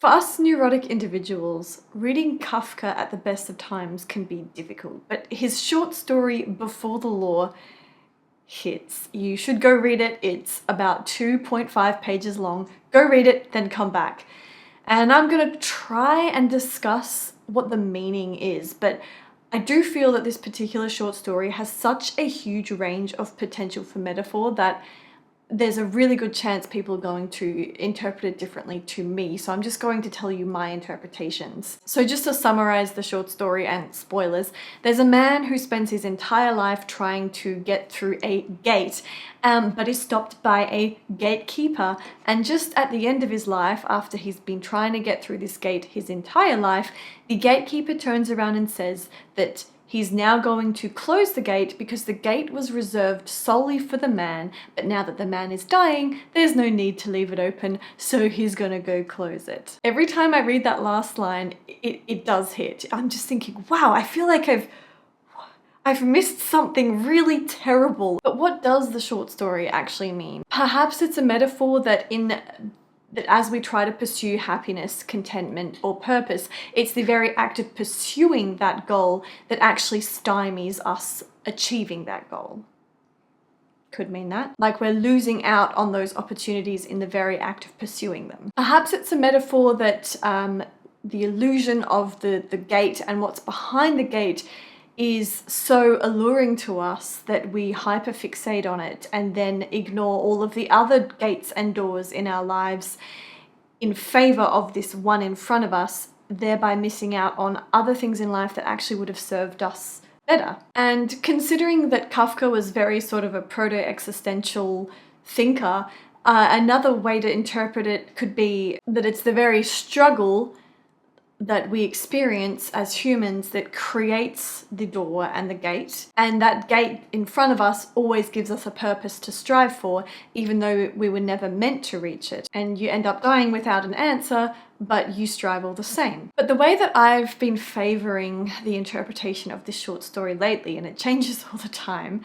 For us neurotic individuals, reading Kafka at the best of times can be difficult, but his short story Before the Law hits. You should go read it. It's about 2.5 pages long. Go read it, then come back. And I'm going to try and discuss what the meaning is, but I do feel that this particular short story has such a huge range of potential for metaphor that there's a really good chance people are going to interpret it differently to me, so I'm just going to tell you my interpretations. So just to summarize the short story, and spoilers, there's a man who spends his entire life trying to get through a gate, but is stopped by a gatekeeper, and just at the end of his life, after he's been trying to get through this gate his entire life, the gatekeeper turns around and says that he's now going to close the gate because the gate was reserved solely for the man, but now that the man is dying, there's no need to leave it open, so he's gonna go close it. Every time I read that last line, it does hit. I'm just thinking, wow, I feel like I've missed something really terrible. But what does the short story actually mean? Perhaps it's a metaphor that as we try to pursue happiness, contentment, or purpose, it's the very act of pursuing that goal that actually stymies us achieving that goal. Could mean that. Like we're losing out on those opportunities in the very act of pursuing them. Perhaps it's a metaphor that the illusion of the gate and what's behind the gate is so alluring to us that we hyperfixate on it and then ignore all of the other gates and doors in our lives in favor of this one in front of us, thereby missing out on other things in life that actually would have served us better. And considering that Kafka was very sort of a proto-existential thinker, another way to interpret it could be that it's the very struggle that we experience as humans that creates the door and the gate, and that gate in front of us always gives us a purpose to strive for, even though we were never meant to reach it, and you end up dying without an answer, but you strive all the same. But the way that I've been favoring the interpretation of this short story lately, and it changes all the time,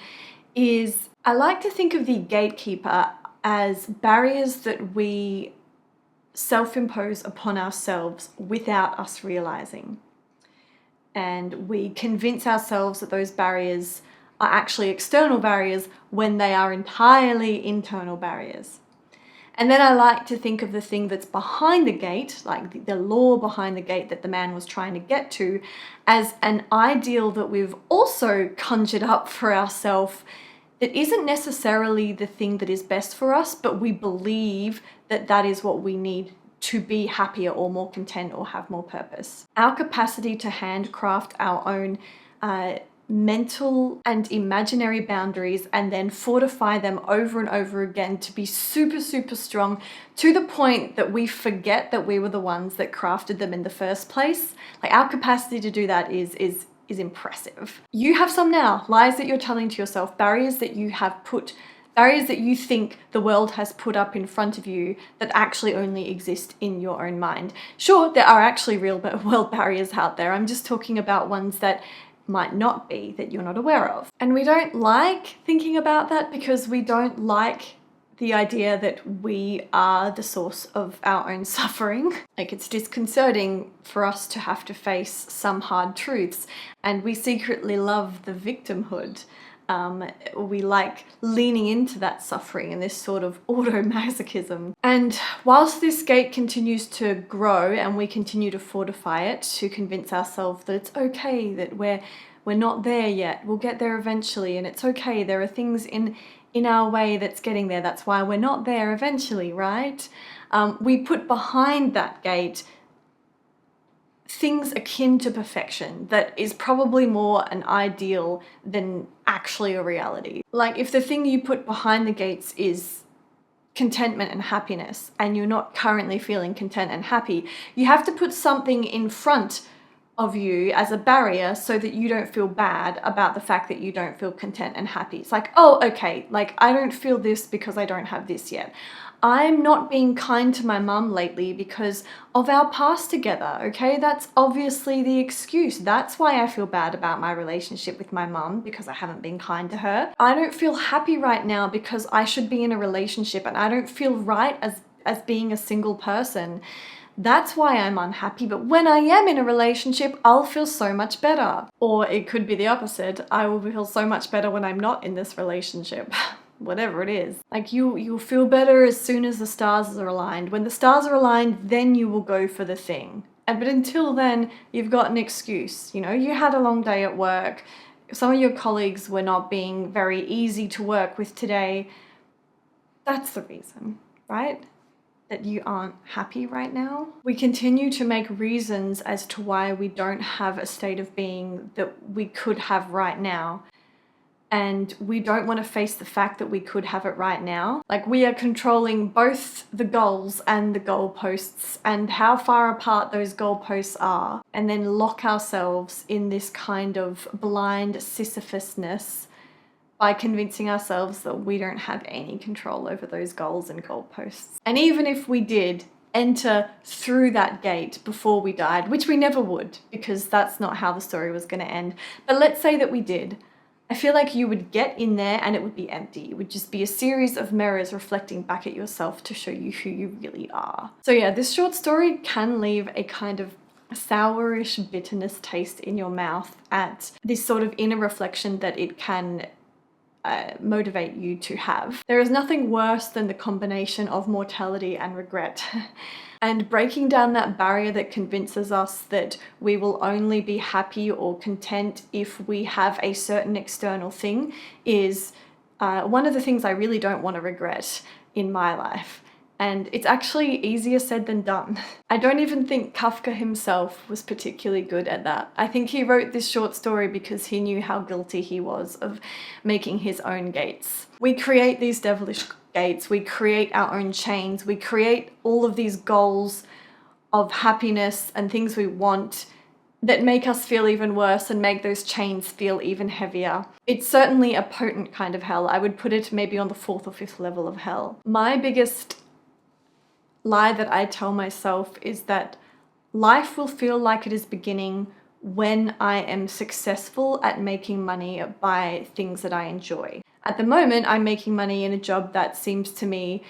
is I like to think of the gatekeeper as barriers that we self-impose upon ourselves without us realizing. And we convince ourselves that those barriers are actually external barriers when they are entirely internal barriers. And then I like to think of the thing that's behind the gate, like the law behind the gate that the man was trying to get to, as an ideal that we've also conjured up for ourselves that isn't necessarily the thing that is best for us, but we believe that that is what we need to be happier or more content or have more purpose. Our capacity to handcraft our own mental and imaginary boundaries and then fortify them over and over again to be super, super strong to the point that we forget that we were the ones that crafted them in the first place. Like our capacity to do that is impressive. You have some now, lies that you're telling to yourself, barriers that you have put, barriers that you think the world has put up in front of you that actually only exist in your own mind. Sure, there are actually real world barriers out there. I'm just talking about ones that might not be, that you're not aware of. And we don't like thinking about that because we don't like the idea that we are the source of our own suffering. Like it's disconcerting for us to have to face some hard truths, and we secretly love the victimhood. We like leaning into that suffering and this sort of auto-masochism. And whilst this gate continues to grow and we continue to fortify it to convince ourselves that it's okay, that we're not there yet, we'll get there eventually, and it's okay, there are things in our way that's getting there, that's why we're not there eventually, right? We put behind that gate things akin to perfection that is probably more an ideal than actually a reality. Like if the thing you put behind the gates is contentment and happiness, and you're not currently feeling content and happy, you have to put something in front of you as a barrier so that you don't feel bad about the fact that you don't feel content and happy. It's like, oh, okay, like I don't feel this because I don't have this yet. I'm not being kind to my mum lately because of our past together, okay? That's obviously the excuse. That's why I feel bad about my relationship with my mum, because I haven't been kind to her. I don't feel happy right now because I should be in a relationship and I don't feel right as being a single person. That's why I'm unhappy, but when I am in a relationship, I'll feel so much better. Or it could be the opposite. I will feel so much better when I'm not in this relationship. Whatever it is. Like you'll feel better as soon as the stars are aligned. When the stars are aligned, then you will go for the thing. But until then, you've got an excuse. You know, you had a long day at work. Some of your colleagues were not being very easy to work with today. That's the reason, right? That you aren't happy right now. We continue to make reasons as to why we don't have a state of being that we could have right now. And we don't want to face the fact that we could have it right now. Like, we are controlling both the goals and the goalposts and how far apart those goalposts are, and then lock ourselves in this kind of blind Sisyphusness by convincing ourselves that we don't have any control over those goals and goalposts. And even if we did enter through that gate before we died, which we never would, because that's not how the story was going to end, but let's say that we did, I feel like you would get in there and it would be empty. It would just be a series of mirrors reflecting back at yourself to show you who you really are. So yeah, this short story can leave a kind of sourish bitterness taste in your mouth at this sort of inner reflection that it can motivate you to have. There is nothing worse than the combination of mortality and regret. And breaking down that barrier that convinces us that we will only be happy or content if we have a certain external thing is one of the things I really don't want to regret in my life. And it's actually easier said than done. I don't even think Kafka himself was particularly good at that. I think he wrote this short story because he knew how guilty he was of making his own gates. We create these devilish gates, we create our own chains, we create all of these goals of happiness and things we want that make us feel even worse and make those chains feel even heavier. It's certainly a potent kind of hell. I would put it maybe on the 4th or 5th level of hell. My biggest lie that I tell myself is that life will feel like it is beginning when I am successful at making money by things that I enjoy. At the moment, I'm making money in a job that seems to me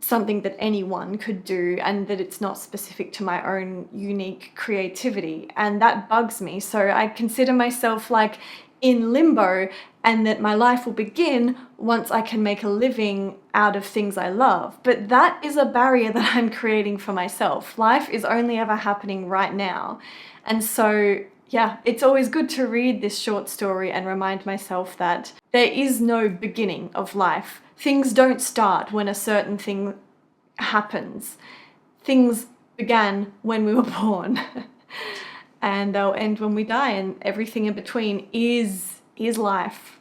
something that anyone could do and that it's not specific to my own unique creativity. And that bugs me. So I consider myself like in limbo, and that my life will begin once I can make a living out of things I love. But that is a barrier that I'm creating for myself. Life is only ever happening right now. And so, yeah, it's always good to read this short story and remind myself that there is no beginning of life. Things don't start when a certain thing happens. Things began when we were born. And they'll end when we die, and everything in between is life.